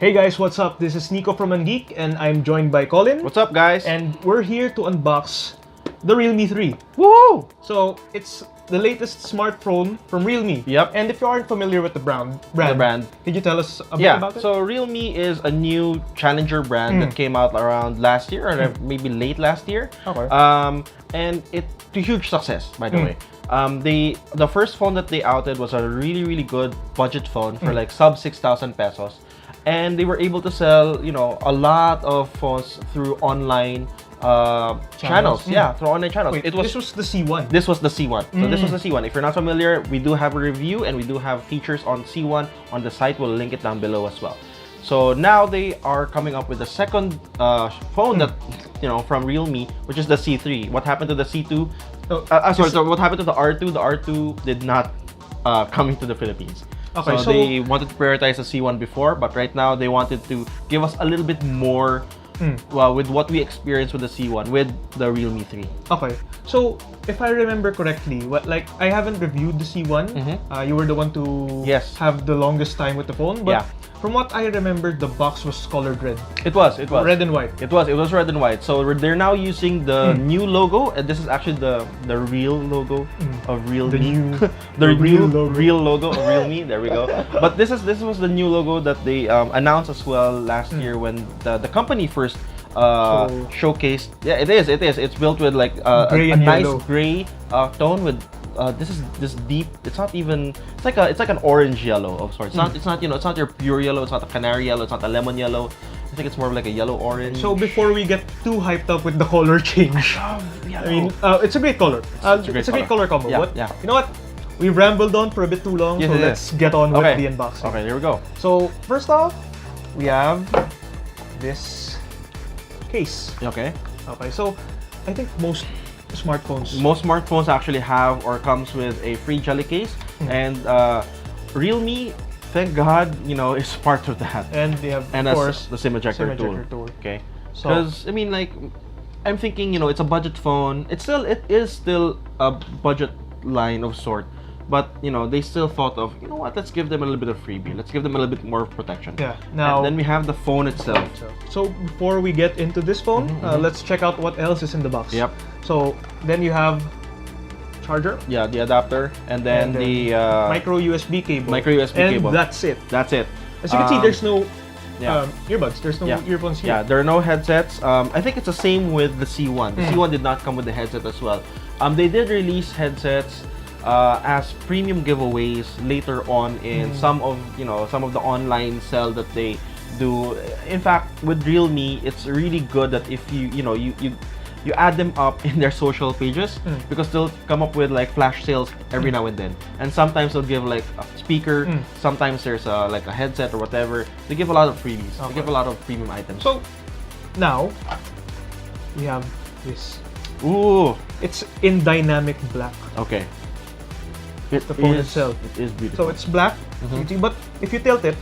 Hey guys, what's up? This is Nico from Ungeek and I'm joined by Colin. What's up, guys? And we're here to unbox the Realme 3. Woohoo! So, it's the latest smartphone from Realme. Yep. And if you aren't familiar with the brand, could you tell us a bit about it? So Realme is a new challenger brand that came out around last year or maybe late last year. Okay. And it's a huge success, by the way. The first phone that they outed was a really good budget phone for like sub 6,000 pesos. And they were able to sell, a lot of phones through online channels. Yeah, through online channels. Wait, this was the C1. This was the C1. So this was the C1. If you're not familiar, we do have a review and we do have features on C1 on the site. We'll link it down below as well. So now they are coming up with the second phone that, from Realme, which is the C3. What happened to the C2? So what happened to the R2? The R2 did not come into the Philippines. Okay, so they wanted to prioritize the C1 before, but right now they wanted to give us a little bit more with what we experienced with the C1 with the Realme 3. Okay, so if I remember correctly, I haven't reviewed the C1. You were the one to have the longest time with the phone, but from what I remember, the box was colored red. It was red and white. It was red and white. So they're now using the new logo, and this is actually the real logo of Realme. The real logo of Realme. There we go. But this was the new logo that they announced as well last year when the company first showcased. Yeah, it is. It's built with like a nice gray tone with this deep. It's not even. It's like an orange yellow of sorts. It's not it's not your pure yellow. It's not a canary yellow. It's not a lemon yellow. I think it's more of like a yellow orange. So before we get too hyped up with the color change, I mean, it's a great color. It's a great color combo. Yeah. You know what? We've rambled on for a bit too long, so let's get on with the unboxing. Okay, here we go. So first off, we have this case. Okay. So I think most smartphones actually have or comes with a free jelly case, and Realme, thank God, is part of that. And they have, of course, the SIM ejector tool. Okay. Because I mean, like, I'm thinking, it's a budget phone. It is still a budget line of sort. But they still thought of, what, let's give them a little bit of freebie. Let's give them a little bit more protection. Yeah. Now, and then we have the phone itself. So before we get into this phone, let's check out what else is in the box. Yep. So then you have charger. Yeah, the adapter, and then the micro USB cable. And that's it. That's it. As you can see, there's no earbuds. There's no earphones here. Yeah, there are no headsets. I think it's the same with the C1. The C1 did not come with the headset as well. They did release headsets as premium giveaways later on in some of the online sell that they do. In fact, with Realme, it's really good that if you add them up in their social pages, because they'll come up with like flash sales every now and then, and sometimes they'll give like a speaker, sometimes there's like a headset or whatever. They give a lot of freebies. They give a lot of premium items. So now we have this. Ooh, it's in dynamic black. Okay. The phone itself. It is beautiful. So it's black, but if you tilt it,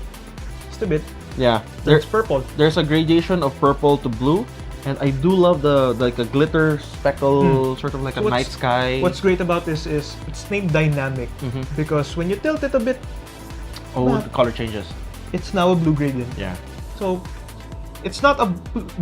just a bit. Yeah, it's purple. There's a gradation of purple to blue, and I do love the like a glitter speckle, sort of like a night sky. What's great about this is it's named dynamic because when you tilt it a bit, the color changes. It's now a blue gradient. Yeah. So it's not a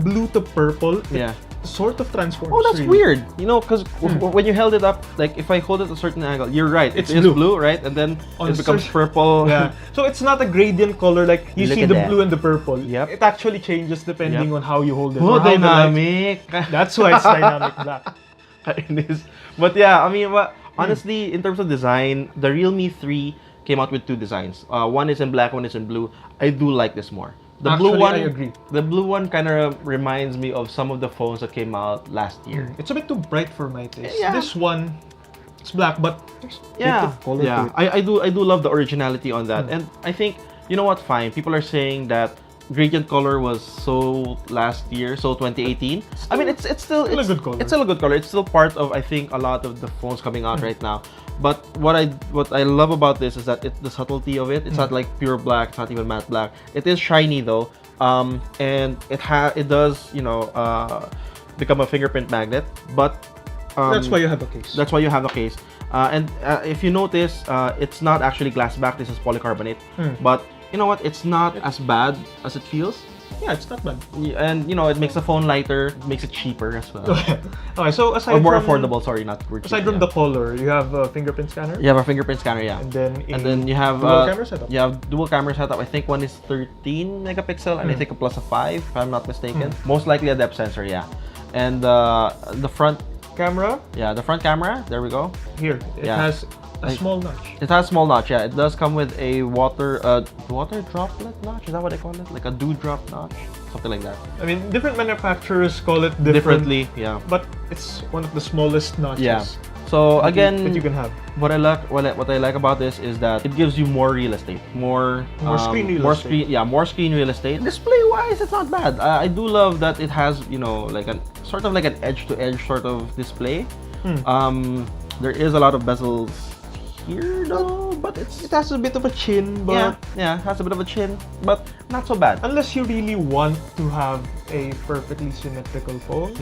blue to purple. Yeah. Sort of transforms. Oh, that's weird. Because when you held it up, like if I hold it at a certain angle, you're right. It's blue, right? And then it becomes purple. Yeah. So it's not a gradient color like you see the blue and the purple. Yep. It actually changes depending on how you hold it. Oh, dynamic. That's why it's dynamic black. It is. But yeah, I mean, honestly, in terms of design, the Realme 3 came out with two designs. One is in black, one is in blue. I do like this more. The blue one, I agree. The blue one kind of reminds me of some of the phones that came out last year. It's a bit too bright for my taste. Yeah. This one, it's black, but there's a bit of color to it. I do love the originality on that, and I think what? Fine. People are saying that gradient color was so last year, so 2018. I mean, it's still a good color. It's still a good color. It's still part of, I think, a lot of the phones coming out right now. But what I love about this is that the subtlety of it. It's not like pure black. It's not even matte black. It is shiny though, and it does become a fingerprint magnet. But that's why you have a case. That's why you have a case. And if you notice, it's not actually glass back. This is polycarbonate. But you know what? It's not as bad as it feels. Yeah, it's not bad. And you know, it makes the phone lighter, makes it cheaper as well. Okay, so aside or more from, affordable, sorry, not cheaper, aside from the color, you have a fingerprint scanner? You have a fingerprint scanner, yeah. And then you have dual camera setup. You have dual camera setup. I think one is 13 megapixel and I think a plus a 5, if I'm not mistaken. Most likely a depth sensor, yeah. And the front camera? Yeah, the front camera, there we go. Here, it has a small notch. It has a small notch, yeah. It does come with a water droplet notch. Is that what they call it? Like a dewdrop notch, something like that. I mean, different manufacturers call it differently, yeah. But it's one of the smallest notches. Yeah. So again, that you can have. What I like about this is that it gives you more real estate, more screen real estate. More screen real estate. Display-wise, it's not bad. I do love that it has, you know, like an sort of like an edge-to-edge sort of display. There is a lot of bezels here though, but it has a bit of a chin, but yeah, it has a bit of a chin, but not so bad. Unless you really want to have a perfectly symmetrical phone.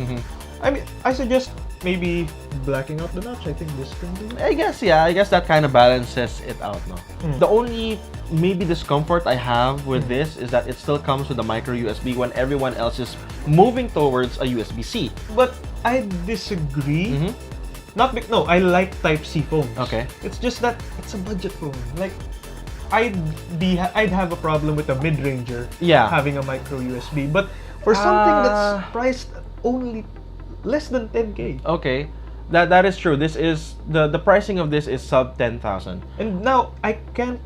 I mean, I suggest maybe blacking out the notch. I think this can do it. I guess that kind of balances it out, no? The only maybe discomfort I have with this is that it still comes with a micro USB when everyone else is moving towards a USB-C. But I disagree. No, I like Type-C phones. Okay. It's just that it's a budget phone. Like, I'd have a problem with a mid-ranger having a micro USB. But for something that's priced only less than 10K. Okay. That is true. This is the pricing of this is sub 10,000. And now I can't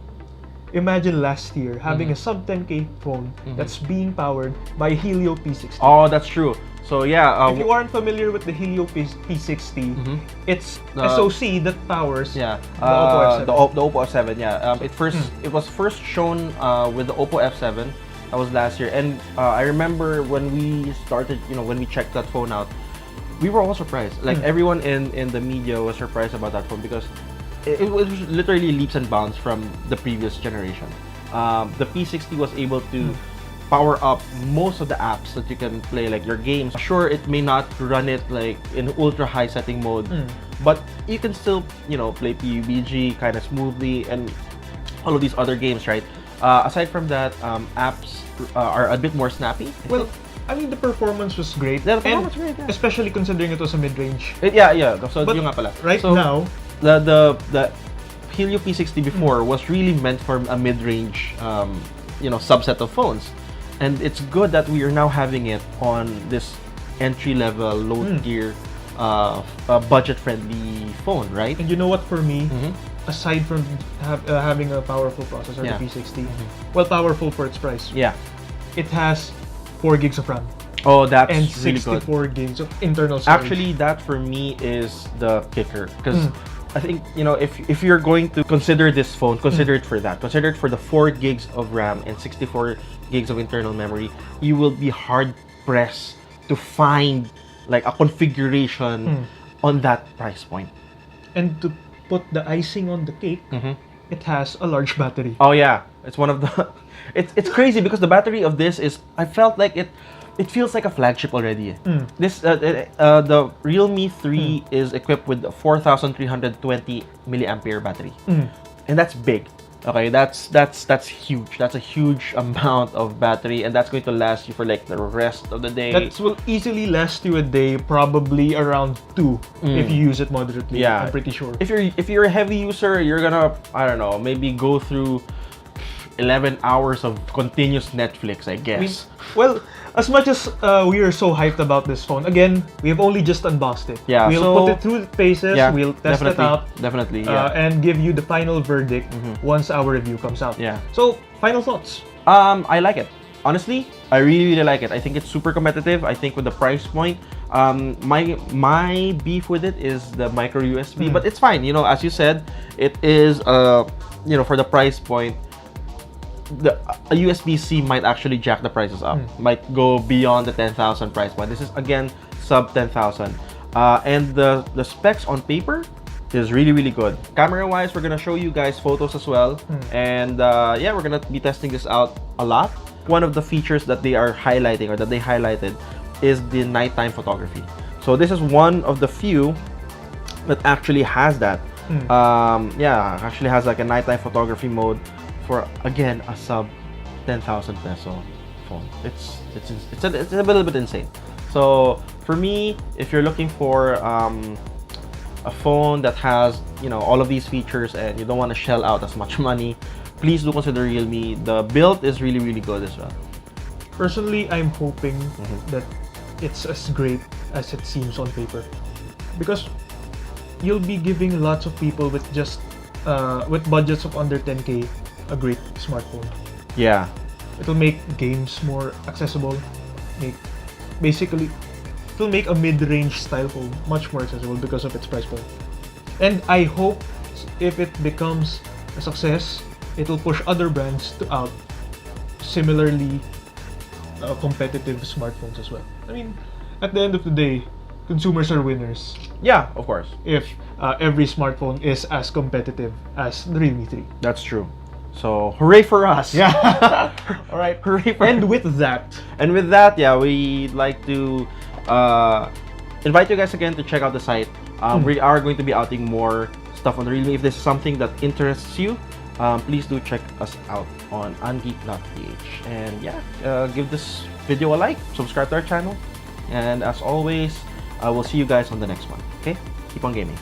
imagine last year having a sub 10K phone that's being powered by Helio P60. Oh, that's true. So yeah, if you aren't familiar with the Helio P60, it's SoC that powers the Oppo F7. Yeah, it was first shown with the Oppo F7. That was last year, and I remember when we started, you know, when we checked that phone out, we were all surprised. Like everyone in the media was surprised about that phone because it was literally leaps and bounds from the previous generation. The P60 was able to power up most of the apps that you can play, like your games. Sure, it may not run it like in ultra high setting mode, but you can still, you know, play PUBG kind of smoothly and all of these other games, right? Aside from that, apps are a bit more snappy. Well, I mean, the performance was great. Yeah, the performance was great, yeah. Especially considering it was a mid-range. Yeah. So but yung nga pala. Right so, now, the Helio P60 before was really meant for a mid-range, you know, subset of phones. And it's good that we are now having it on this entry-level, low-tier, budget-friendly phone, right? And you know what, for me, aside from having a powerful processor, the P60, well, powerful for its price. Yeah. It has 4 gigs of RAM. Oh, that's and really 64 gigs of internal storage. Actually, that for me is the kicker, because I think, you know, if you're going to consider this phone, consider it for that. Consider it for the 4 gigs of RAM and 64 gigs of internal memory. You will be hard pressed to find like a configuration on that price point. And to put the icing on the cake, it has a large battery. Oh yeah, it's one of the. It's crazy because the battery of this is. I felt like it feels like a flagship already. This the Realme 3 is equipped with a 4,320 milliampere battery, and that's big. Okay, that's huge. That's a huge amount of battery, and that's going to last you for like the rest of the day. That will easily last you a day, probably around 2 if you use it moderately. Yeah, I'm pretty sure. If you're a heavy user, you're gonna, I don't know, maybe go through 11 hours of continuous Netflix, I guess. I mean, well, as much as we are so hyped about this phone, again, we have only just unboxed it. Yeah, we'll put it through the paces, we'll test it out. Definitely, and give you the final verdict once our review comes out. Yeah. So, final thoughts? I like it. Honestly, I really like it. I think it's super competitive. I think with the price point, my beef with it is the micro USB, but it's fine. You know, as you said, it is, you know, for the price point, a USB-C might actually jack the prices up, might go beyond the 10,000 price point. This is again sub 10,000, and the specs on paper is really good. Camera wise, we're gonna show you guys photos as well, and yeah, we're gonna be testing this out a lot. One of the features that they are highlighting, or that they highlighted, is the nighttime photography. So this is one of the few that actually has that. Yeah, actually has like a nighttime photography mode for, again, a sub 10,000 peso phone. It's a little bit insane. So for me, if you're looking for a phone that has, you know, all of these features and you don't want to shell out as much money, please do consider Realme. The build is really, really good as well. Personally, I'm hoping that it's as great as it seems on paper, because you'll be giving lots of people with just with budgets of under 10K a great smartphone. Yeah. It'll make games more accessible. It'll make a mid-range style phone much more accessible because of its price point. And I hope if it becomes a success, it'll push other brands to out similarly competitive smartphones as well. I mean, at the end of the day, consumers are winners Yeah, of course. if every smartphone is as competitive as the Realme 3. That's true. So hooray for us. Yeah. All right. Hooray for And with that, yeah, we'd like to invite you guys again to check out the site. We are going to be outing more stuff on the Realme. If this is something that interests you, please do check us out on ungeek.ph. And yeah, give this video a like, subscribe to our channel, and as always, I will see you guys on the next one. Okay? Keep on gaming.